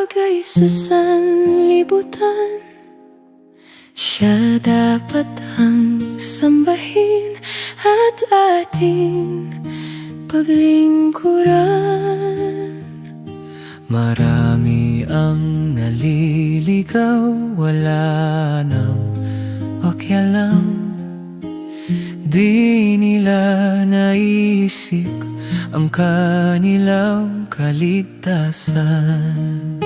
bagay sa sanlibutan. Siya dapat ang sambahin at ating paglingkuran. Marami ang naliligaw, wala nang pakialam. Di nila naisip ang kanilang kaligtasan.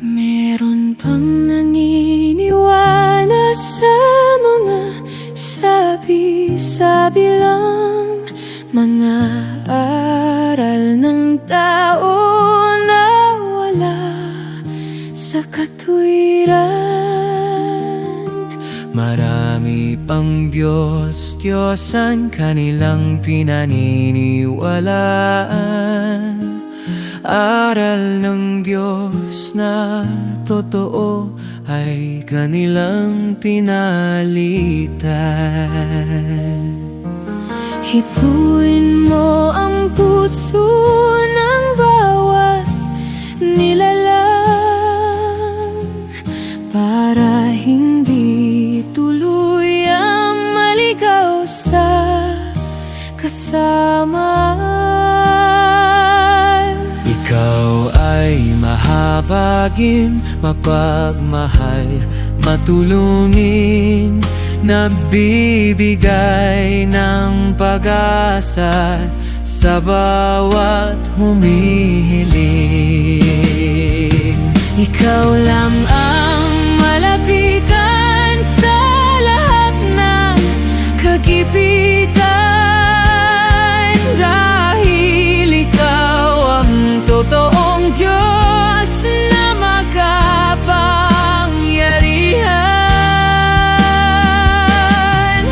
Meron pang naniniwala sa mga sabi-sabi lang, mga aral ng tao na wala sa katuwiran. Marami pang Diyos-Diyosan kanilang pinaniniwalaan. Aral ng Diyos na totoo ay kanilang pinalitan. Hipuin mo ang puso ng bawat nilalang para hindi tuluyang maligaw sa kasamaan. Ikaw ay mahabagin, mapagmahal, matulungin, nagbibigay ng pag-asa sa bawat humihiling. Ikaw lang ang malapitan sa lahat ng kagipitan, dahil ikaw ang totoong Diyos na makapangyarihan.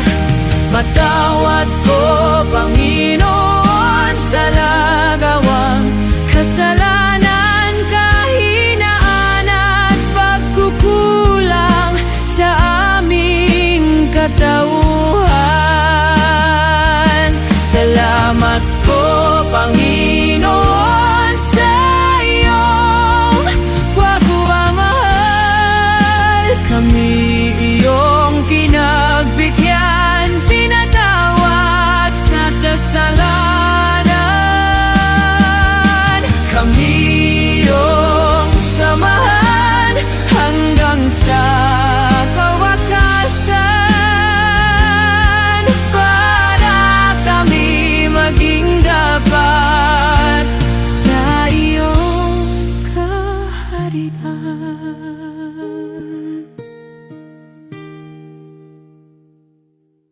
Matawad ko, Panginoon, sa nagawang kasalanan, kahinaan at pagkukulang sa aming katauhan.